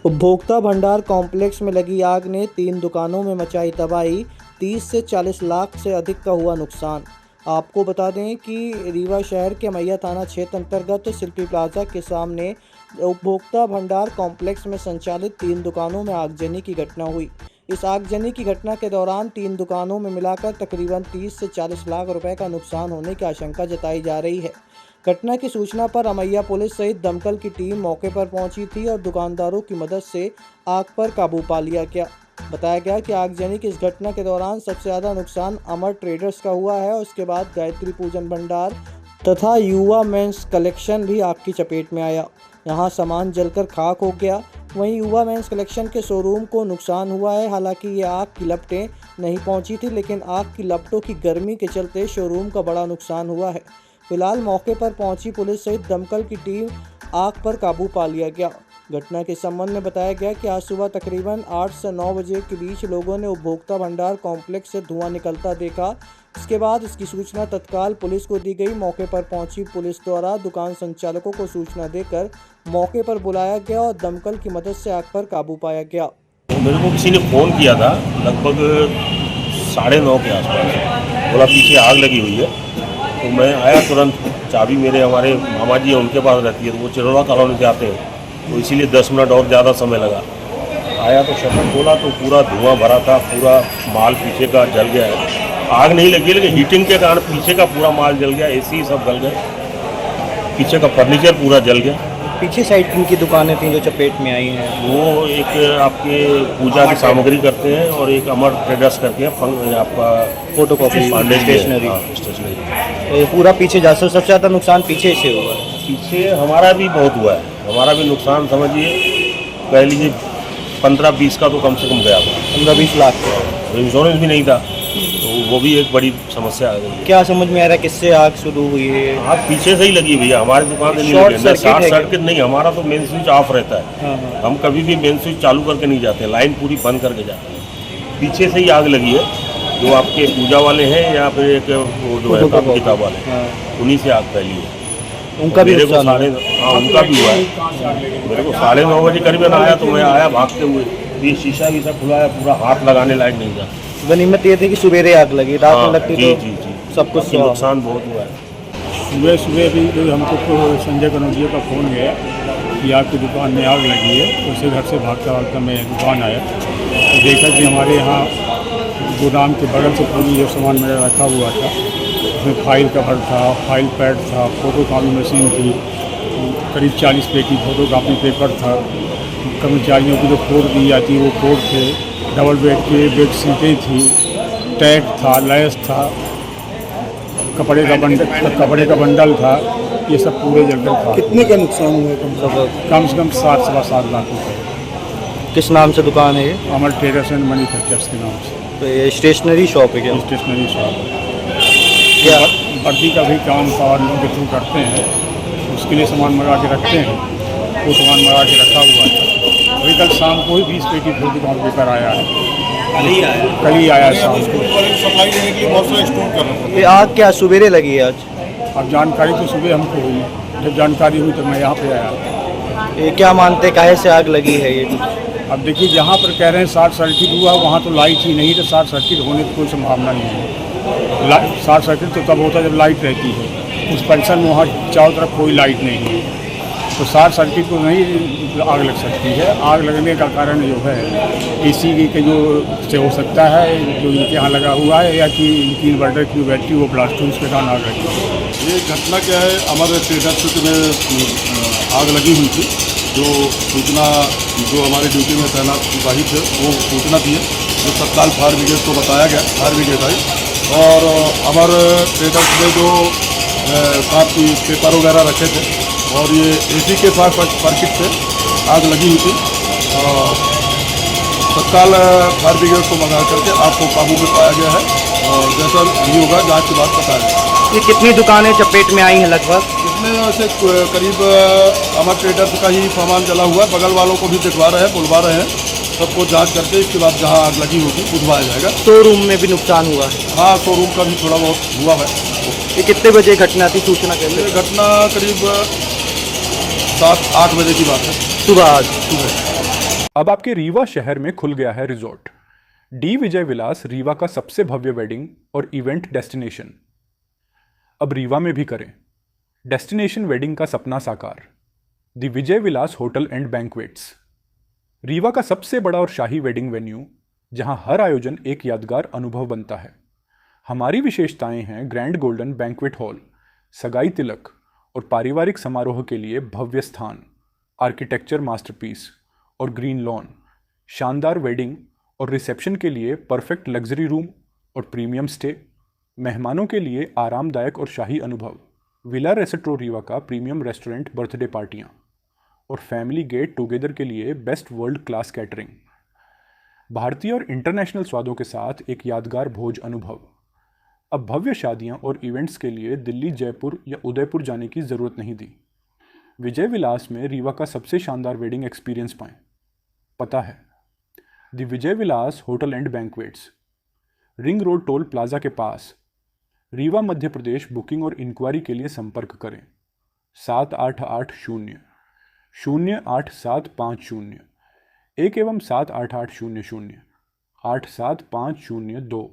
उपभोक्ता भंडार कॉम्प्लेक्स में लगी आग ने 3 दुकानों में मचाई तबाही। 30 से 40 लाख से अधिक का हुआ नुकसान। आपको बता दें कि रीवा शहर के मैया थाना क्षेत्र अंतर्गत शिल्पी प्लाजा के सामने उपभोक्ता भंडार कॉम्प्लेक्स में संचालित 3 दुकानों में आगजनी की घटना हुई। इस आगजनी की घटना के दौरान 3 दुकानों में मिलाकर तकरीबन 30 से 40 लाख रुपए का नुकसान होने की आशंका जताई जा रही है। घटना की सूचना पर अमैया पुलिस सहित दमकल की टीम मौके पर पहुंची थी और दुकानदारों की मदद से आग पर काबू पा लिया गया। बताया गया कि आगजनी की इस घटना के दौरान सबसे ज़्यादा नुकसान अमर ट्रेडर्स का हुआ है और उसके बाद गायत्री पूजन भंडार तथा युवा मेंस कलेक्शन भी आग की चपेट में आया। यहाँ सामान जलकर खाक हो गया। वहीं युवा मेंस कलेक्शन के शोरूम को नुकसान हुआ है। हालांकि ये आग की लपटें नहीं पहुंची थी, लेकिन आग की लपटों की गर्मी के चलते शोरूम का बड़ा नुकसान हुआ है। फिलहाल मौके पर पहुंची पुलिस सहित दमकल की टीम आग पर काबू पा लिया गया। घटना के संबंध में बताया गया कि आज सुबह तकरीबन 8 से 9 बजे के बीच लोगों ने उपभोक्ता भंडार कॉम्प्लेक्स से धुआं निकलता देखा। इसके बाद इसकी सूचना तत्काल पुलिस को दी गई। मौके पर पहुंची पुलिस द्वारा दुकान संचालकों को सूचना देकर मौके पर बुलाया गया और दमकल की मदद से आग पर काबू पाया गया। मेरे को किसी ने फ़ोन किया था लगभग 9:30 के आसपास, बोला पीछे आग लगी हुई है। तो मैं आया तुरंत। चाबी मेरे हमारे मामा जी हैं, उनके पास रहती है, तो वो चिरौड़ा कॉलोनी से आते हैं, तो इसीलिए 10 मिनट और ज़्यादा समय लगा। आया तो शटर खोला तो पूरा धुआं भरा था, पूरा माल पीछे का जल गया है। आग नहीं लगी लेकिन हीटिंग के कारण पीछे का पूरा माल जल गया, एसी सब जल गए, पीछे का फर्नीचर पूरा जल गया। पीछे साइड किन की दुकानें थी जो चपेट में आई हैं? वो एक आपके पूजा की सामग्री करते हैं और एक अमर ट्रेडर्स करके आपका फोटोकॉपी स्टेशनरी। स्टेशनरी पूरा पीछे जा सबसे ज़्यादा नुकसान पीछे से हुआ। पीछे हमारा भी बहुत हुआ है। हमारा भी नुकसान समझिए कह लीजिए 15-20 का तो कम से कम गया था। 15-20 लाख। इंश्योरेंस भी नहीं था, तो वो भी एक बड़ी समस्या आ गई। क्या समझ में आ रहा है किससे आग शुरू हुई है? आग पीछे से ही लगी भैया, हमारी दुकान से नहीं लगी। शॉर्ट सर्किट नहीं, हमारा तो मेन स्विच ऑफ रहता है। हम कभी भी मेन स्विच चालू करके नहीं जाते, लाइन पूरी बंद करके जाते हैं। पीछे से ही आग लगी है, जो आपके पूजा वाले हैं या फिर एक वो जो है कापी किताब वाले, उन्हीं से आग फैली है। उनका भी उनका भी हुआ है। मेरे को 9:30 बजे करीबन आया तो मैं आया भागते हुए, ये शीशा भी सब खुला है, पूरा हाथ लगाने लायक नहीं था। गनीमत ये थी कि सवेरे आग लगी, रात में लगती जी, तो जी, जी। सब कुछ नुकसान बहुत हुआ है। सुबह भी हमको संजय कनौजिया का फ़ोन गया कि आपकी दुकान में आग लगी है। तो उसे घर से भागता मैं दुकान आया तो देखा कि हमारे यहाँ गोदाम के बगल से पूरी जो सामान मेरा रखा हुआ था, उसमें फाइल कवर था, फाइल पैड था, फ़ोटो कापी मशीन थी, करीब 40 पेटी फ़ोटो कापी पेपर था, कर्मचारियों की जो कोड दी जाती है वो कोड थे, डबल बेड के बेड सीटें थी, टैग था, लैस था, कपड़े का बंडल था, ये सब पूरे जलकर था। कितने का नुकसान हुआ कम से कम 7-7 लाख रुपये। किस नाम से दुकान है ये? अमर ट्रेडर्स एंड मनी फैक्चर्स के नाम से। तो ये स्टेशनरी शॉप है क्या? स्टेशनरी शॉप है। क्या भर्ती का भी काम पावर लोगों के थ्रू करते हैं, उसके लिए सामान मंगा के रखते हैं। वो सामान मंगा के रखा हुआ था। अभी कल शाम को ही 20 पेटी फोटो कॉपी पेपर आया है। कल ही आया शाम को। सप्लाई देने के लिए बहुत सारा स्टोर कर रहा ये आग क्या सवेरे लगी है आज? अब जानकारी तो सुबह हमको हुई, जब जानकारी हुई तो मैं यहाँ पे आया। ये क्या मानते काहे से आग लगी है ये? अब देखिए जहाँ पर कह रहे हैं शॉर्ट सर्किट हुआ, वहाँ तो लाइट ही नहीं, तो शॉर्ट सर्किट होने की कोई संभावना नहीं है। शॉर्ट सर्किट तो तब होता है जब लाइट रहती है। उस परिसर में वहाँ चारों तरफ कोई लाइट नहीं है, तो शॉर्ट सर्किट को नहीं आग लग सकती है। आग लगने का कारण जो है एसी के जो से हो सकता है, जो इनके यहाँ लगा हुआ है, या कि इनकी इन्वर्टर की बैटरी वो ब्लास्ट हुई, उसके कारण आग लगी। ये घटना क्या है, अमर ट्रेडर्स में आग लगी हुई थी। जो सूचना जो हमारे ड्यूटी में तैनात सिपाही थे वो सूचना दी है, जो तत्काल फायर ब्रिगेड को बताया गया, फायर ब्रिगेड आई और अमर ट्रेडर्स में जो काफ़ी पेपर वगैरह रखे थे और ये एसी के साथ सर्किट से आग लगी हुई थी। तत्काल फायर ब्रिगेड को मंगा करके आग को काबू में पाया गया है और जैसा नहीं होगा जांच के बाद बताया जाएगा। ये कितनी दुकानें चपेट में आई हैं लगभग? इसमें से करीब अमर ट्रेडर्स का ही सामान जला हुआ है। बगल वालों को भी दिखवा रहे हैं, बुलवा रहे हैं, सबको जांच करके इसके बाद जहां आग लगी होगी बुझवाया जाएगा। शोरूम में भी नुकसान हुआ है? हाँ, शोरूम का भी थोड़ा बहुत हुआ है। ये कितने बजे घटना थी, सूचना कैसे? ये घटना करीब 7-8 बजे की बात है, सुबह आज। सुबह। अब आपके रीवा शहर में खुल गया है रिजॉर्ट। डी विजय विलास रीवा का सबसे भव्य वेडिंग और इवेंट डेस्टिनेशन। अब रीवा में भी करें डेस्टिनेशन वेडिंग का सपना साकार। The Vijay Vilas hotel and banquets, Rewa का सबसे बड़ा और शाही वेडिंग वेन्यू, जहां हर आयोजन एक यादगार अनुभव बनता है। हमारी विशेषताएं हैं ग्रैंड गोल्डन बैंक्वेट हॉल, सगाई तिलक और पारिवारिक समारोह के लिए भव्य स्थान, आर्किटेक्चर मास्टरपीस और ग्रीन लॉन, शानदार वेडिंग और रिसेप्शन के लिए परफेक्ट लग्जरी रूम और प्रीमियम स्टे, मेहमानों के लिए आरामदायक और शाही अनुभव, विला रेस्ट्रो रीवा का प्रीमियम रेस्टोरेंट बर्थडे पार्टियाँ और फैमिली गेट टुगेदर के लिए बेस्ट वर्ल्ड क्लास कैटरिंग, भारतीय और इंटरनेशनल स्वादों के साथ एक यादगार भोज अनुभव। अब भव्य शादियां और इवेंट्स के लिए दिल्ली, जयपुर या उदयपुर जाने की ज़रूरत नहीं दी। विजय विलास में रीवा का सबसे शानदार वेडिंग एक्सपीरियंस पाएं। पता है the Vijay Vilas hotel and banquets, ring road toll plaza के पास, रीवा मध्य प्रदेश। बुकिंग और इंक्वायरी के लिए संपर्क करें 7880-08750 1 एवं 7880-0875002।